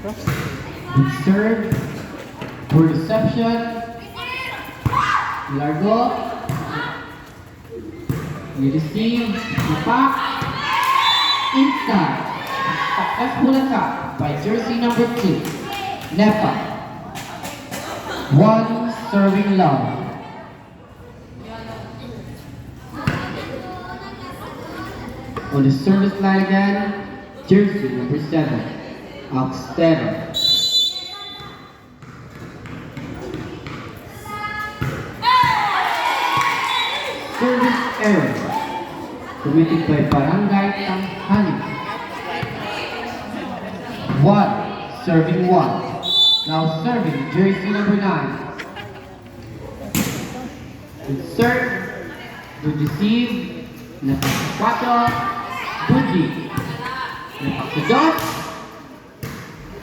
Good serve. For reception. Largo. You receive. Impact. Inside. Successful attack by jersey number 2. Nepa. 1 serving love. On the service line again, jersey number 7, Oxtero. Service error committed by Barangay Tanghali. 1 serving 1. Now serving jersey number 9. Good serve, good receive, napakapwato. Budi, napaksadot,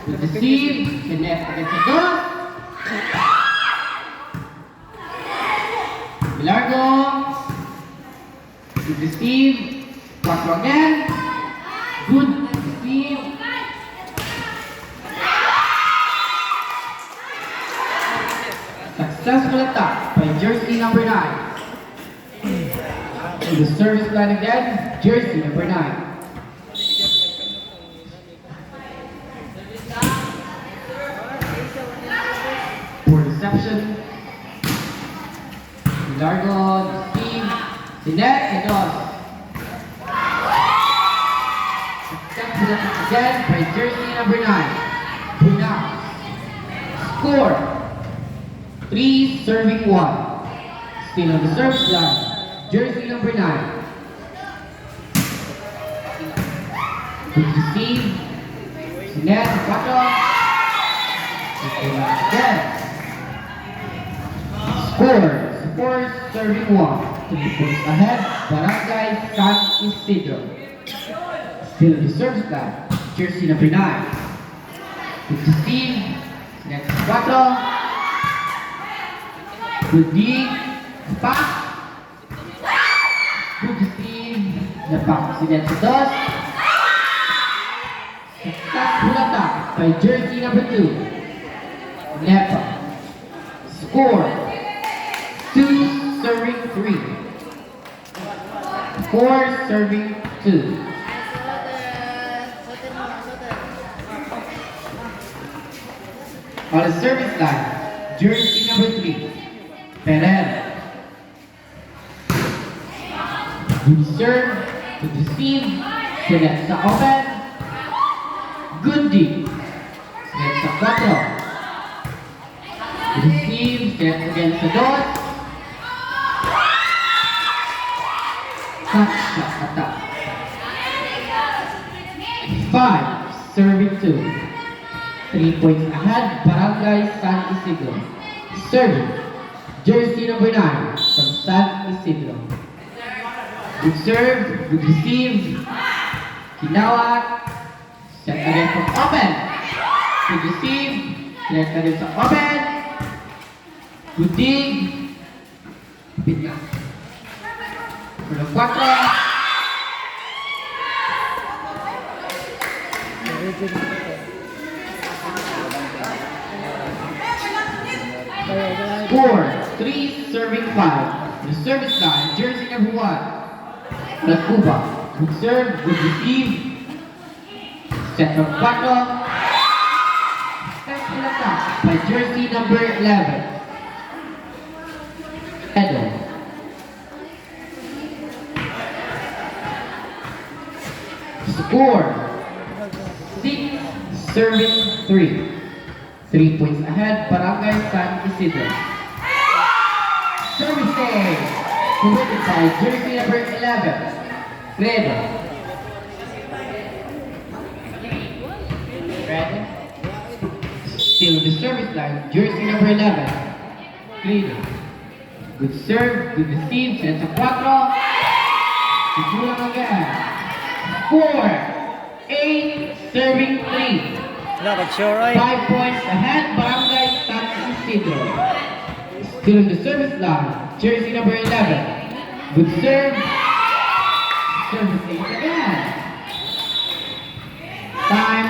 good receive, connect against the dot. Largo, good receive, 4 again, good receive. Successful attack by jersey number 9. To the service line again, jersey number 9. For reception, Largo, Steve, Sinet, and Dos. Successful attack again by jersey number 9. Buna. Score 3 serving 1. Still on the service line. Jersey number 9. Good receive. Sinet, Pato. Again. Score 4 serving 1. 3 points ahead. Barangay San Isidro. Still on the service line. Jersey number 9. Good receive. Sinet, Pato. Good dig. Pass. Good receive. Napak Sinet sa Dos. Successful attack by jersey number 2. Nepa. Score 2 serving 3. 4 serving 2. On the service line, jersey number 3. Pereira. Good serve, good receive, Sinet sa open. Good D. Sinet sa 4. Good receive, Sinet again sa Dos. Cut shot attack. 5 serving 2. 3 points ahead, Barangay San Isidro. Serving, jersey number 9 from San Isidro. Good serve, good receive, Kinawat, set again from open. Good receive, set again sa open. Good dig, pit na. For the 4. Score 3 serving 5. The service line, jersey number 1. Cuba. Good serve, good receive. Set from 4. Successful attack by jersey number 11. Edo. Score 6 serving 3. 3 points ahead, Barangay San Isidro. Service save. Committed by jersey number 11. Credo. Credo. Still on the service line, jersey number 11. Credo. Good serve, good receive, set sa 4. Kulang again. 4. 8 serving 3. 5 points ahead, Barangay San Isidro. Still on the service line, jersey number 11. Good serve. Service again. Time